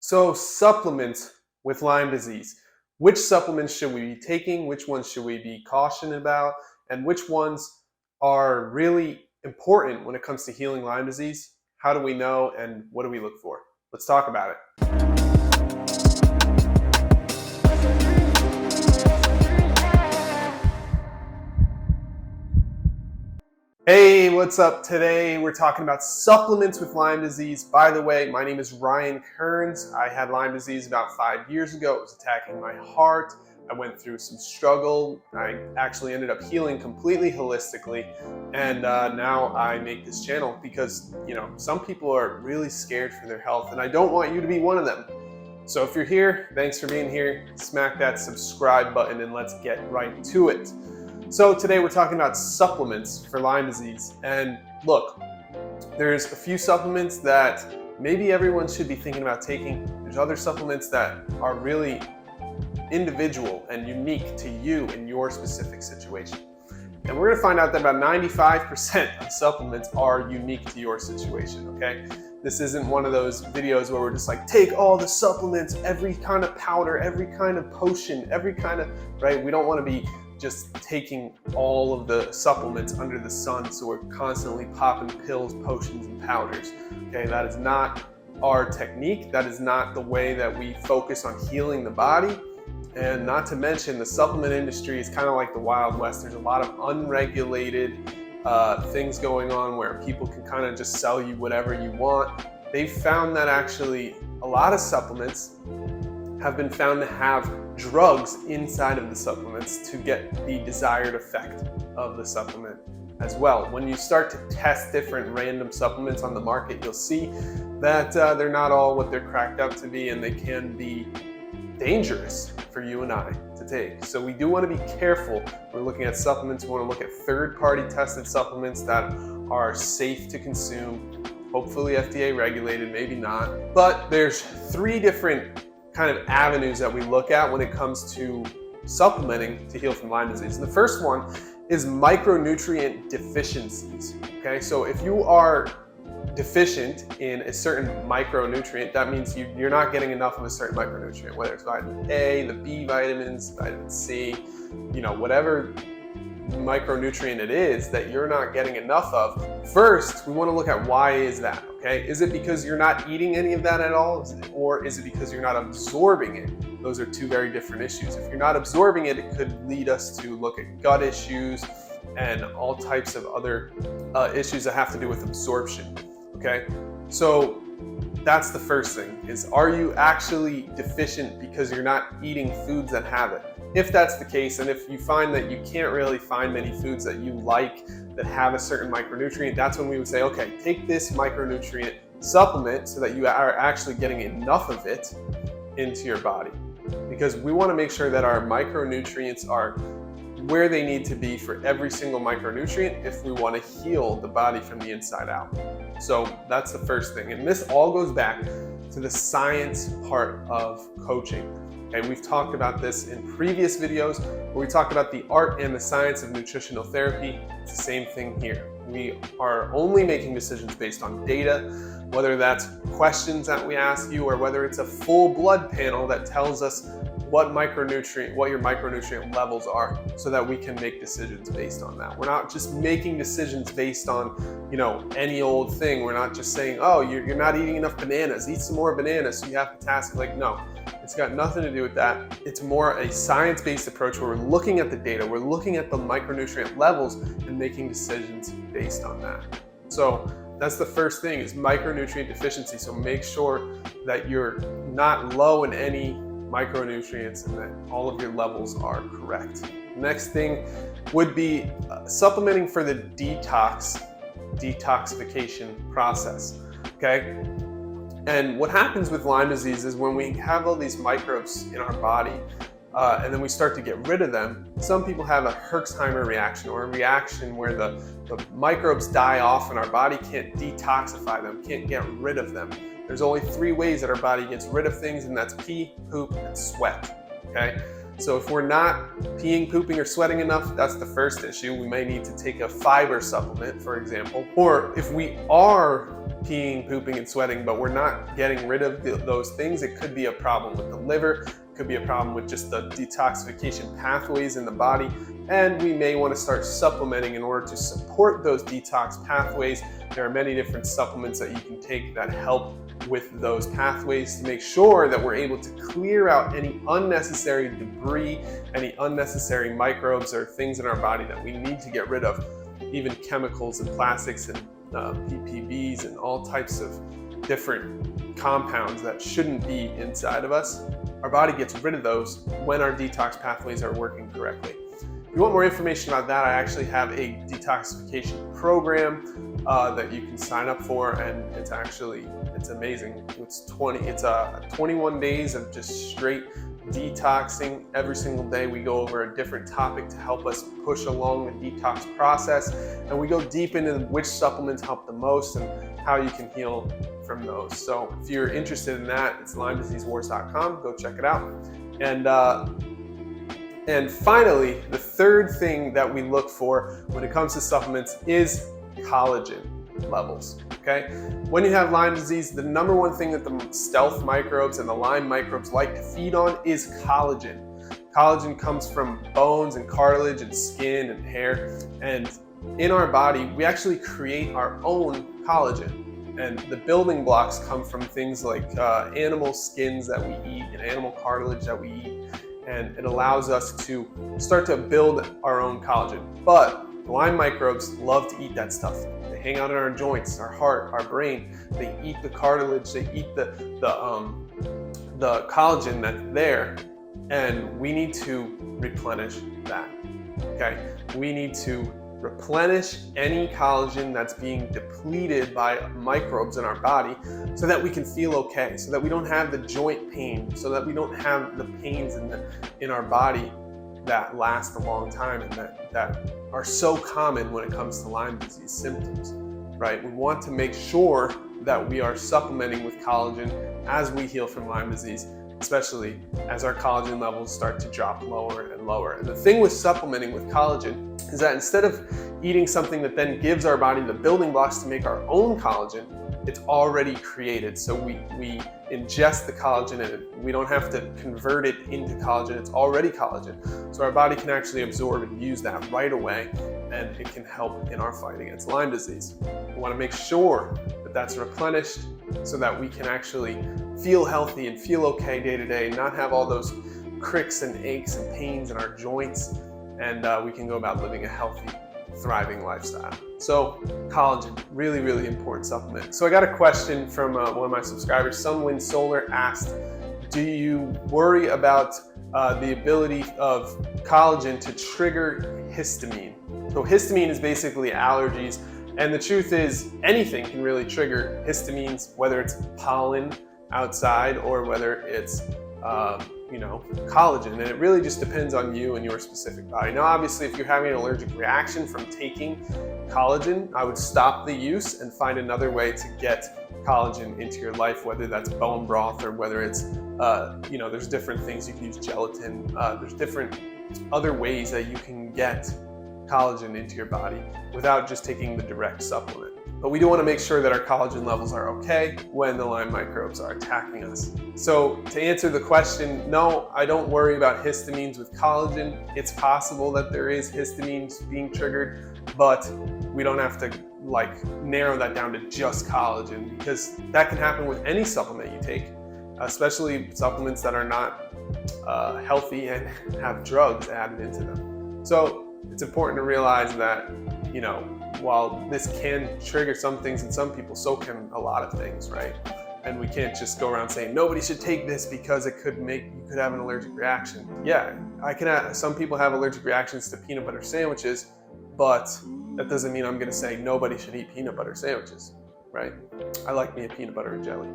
So supplements with Lyme disease. Which supplements should we be taking? Which ones should we be cautioned about? And which ones are really important when it comes to healing Lyme disease? How do we know and what do we look for? Let's talk about it. Hey, what's up? Today we're talking about supplements with Lyme disease. By the way, my name is Ryan Kearns. I had Lyme disease about 5 years ago. It was attacking my heart. I went through some struggle. I actually ended up healing completely holistically. And now I make this channel because, some people are really scared for their health and I don't want you to be one of them. So if you're here, thanks for being here. Smack that subscribe button and let's get right to it. So today we're talking about supplements for Lyme disease. And look, there's a few supplements that maybe everyone should be thinking about taking. There's other supplements that are really individual and unique to you in your specific situation. And we're gonna find out that about 95% of supplements are unique to your situation, okay? This isn't one of those videos where we're just like, take all the supplements, every kind of powder, every kind of potion, every kind of, right? We don't wanna be just taking all of the supplements under the sun, so we're constantly popping pills, potions, and powders. Okay, that is not our technique. That is not the way that we focus on healing the body. And not to mention, the supplement industry is kind of like the Wild West. There's a lot of unregulated things going on where people can kind of just sell you whatever you want. They've found that actually a lot of supplements have been found to have drugs inside of the supplements to get the desired effect of the supplement as well. When you start to test different random supplements on the market, you'll see that they're not all what they're cracked up to be, and they can be dangerous for you and I to take. So we do want to be careful. We're looking at supplements. We want to look at third-party tested supplements that are safe to consume, hopefully FDA regulated, maybe not. But there's 3 different kind of avenues that we look at when it comes to supplementing to heal from Lyme disease. And the first one is micronutrient deficiencies. Okay, so if you are deficient in a certain micronutrient, that means you're not getting enough of a certain micronutrient, whether it's vitamin A, the B vitamins, vitamin C, whatever micronutrient it is that you're not getting enough of. First, we want to look at why is that, okay? Is it because you're not eating any of that at all? Or is it because you're not absorbing it? Those are 2 very different issues. If you're not absorbing it, it could lead us to look at gut issues and all types of other issues that have to do with absorption, okay? So that's the first thing, is are you actually deficient because you're not eating foods that have it? If that's the case, and if you find that you can't really find many foods that you like that have a certain micronutrient, that's when we would say, okay, take this micronutrient supplement so that you are actually getting enough of it into your body. Because we want to make sure that our micronutrients are where they need to be for every single micronutrient if we want to heal the body from the inside out. So that's the first thing. And this all goes back to the science part of coaching. Okay, we've talked about this in previous videos where we talked about the art and the science of nutritional therapy. It's the same thing here. We are only making decisions based on data, whether that's questions that we ask you or whether it's a full blood panel that tells us what your micronutrient levels are so that we can make decisions based on that. We're not just making decisions based on, any old thing. We're not just saying, oh, you're not eating enough bananas, eat some more bananas so you have potassium. No, it's got nothing to do with that. It's more a science-based approach where we're looking at the data, we're looking at the micronutrient levels and making decisions based on that. So that's the first thing, is micronutrient deficiency. So make sure that you're not low in any micronutrients and that all of your levels are correct. Next thing would be supplementing for the detoxification process, okay? And what happens with Lyme disease is when we have all these microbes in our body and then we start to get rid of them, some people have a Herxheimer reaction, or a reaction where the microbes die off and our body can't detoxify them, can't get rid of them. There's only 3 ways that our body gets rid of things, and that's pee, poop, and sweat, okay? So if we're not peeing, pooping, or sweating enough, that's the first issue. We may need to take a fiber supplement, for example. Or if we are peeing, pooping, and sweating, but we're not getting rid of those things, it could be a problem with the liver, it could be a problem with just the detoxification pathways in the body, and we may want to start supplementing in order to support those detox pathways. There are many different supplements that you can take that help with those pathways to make sure that we're able to clear out any unnecessary debris, any unnecessary microbes or things in our body that we need to get rid of, even chemicals and plastics and PPBs and all types of different compounds that shouldn't be inside of us. Our body gets rid of those when our detox pathways are working correctly. If you want more information about that, I actually have a detoxification program that you can sign up for, and it's amazing. It's 21 days of just straight detoxing. Every single day we go over a different topic to help us push along the detox process, and we go deep into which supplements help the most and how you can heal from those. So if you're interested in that, it's LymeDiseaseWars.com. Go check it out. And finally, the third thing that we look for when it comes to supplements is collagen levels. Okay, when you have Lyme disease, the number one thing that the stealth microbes and the Lyme microbes like to feed on is collagen. Collagen comes from bones and cartilage and skin and hair, and in our body we actually create our own collagen. And the building blocks come from things like animal skins that we eat and animal cartilage that we eat, and it allows us to start to build our own collagen. But the Lyme microbes love to eat that stuff. They hang out in our joints, our heart, our brain. They eat the cartilage, they eat the collagen that's there, and we need to replenish that. Okay, we need to replenish any collagen that's being depleted by microbes in our body so that we can feel okay, so that we don't have the joint pain, so that we don't have the pains in our body that last a long time and that are so common when it comes to Lyme disease symptoms, right? We want to make sure that we are supplementing with collagen as we heal from Lyme disease, especially as our collagen levels start to drop lower and lower. And the thing with supplementing with collagen is that instead of eating something that then gives our body the building blocks to make our own collagen, it's already created. So we ingest the collagen and we don't have to convert it into collagen. It's already collagen. So our body can actually absorb and use that right away, and it can help in our fight against Lyme disease. We want to make sure that that's replenished so that we can actually feel healthy and feel okay day to day, not have all those cricks and aches and pains in our joints, and we can go about living a healthy, thriving lifestyle. So collagen, really, really important supplement. So I got a question from one of my subscribers. Sunwind Solar asked, do you worry about the ability of collagen to trigger histamine? So histamine is basically allergies, and the truth is anything can really trigger histamines, whether it's pollen outside or whether it's collagen, and it really just depends on you and your specific body. Now, obviously, if you're having an allergic reaction from taking collagen, I would stop the use and find another way to get collagen into your life, whether that's bone broth or whether it's, there's different things. You can use gelatin. There's different other ways that you can get collagen into your body without just taking the direct supplement. But we do want to make sure that our collagen levels are okay when the Lyme microbes are attacking us. So to answer the question, no, I don't worry about histamines with collagen. It's possible that there is histamines being triggered, but we don't have to narrow that down to just collagen, because that can happen with any supplement you take, especially supplements that are not healthy and have drugs added into them. So it's important to realize that, while this can trigger some things in some people, so can a lot of things, right? And we can't just go around saying nobody should take this because you could have an allergic reaction. Yeah, some people have allergic reactions to peanut butter sandwiches, but that doesn't mean I'm going to say nobody should eat peanut butter sandwiches, right? I like me a peanut butter and jelly.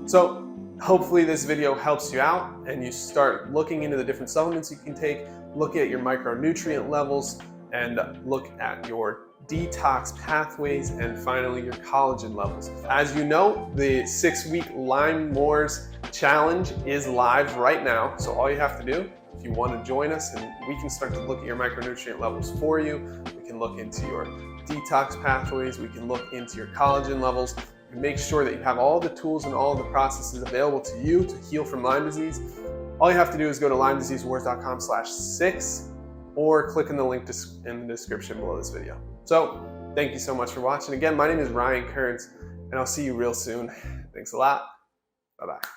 So hopefully this video helps you out and you start looking into the different supplements you can take, look at your micronutrient levels, and look at your detox pathways, and finally your collagen levels. As you know, the 6-week Lyme Wars challenge is live right now. So all you have to do, if you want to join us and we can start to look at your micronutrient levels for you, we can look into your detox pathways, we can look into your collagen levels, and make sure that you have all the tools and all the processes available to you to heal from Lyme disease. All you have to do is go to LymeDiseaseWars.com/6 or click on the link in the description below this video. So thank you so much for watching. Again, my name is Ryan Kearns, and I'll see you real soon. Thanks a lot. Bye-bye.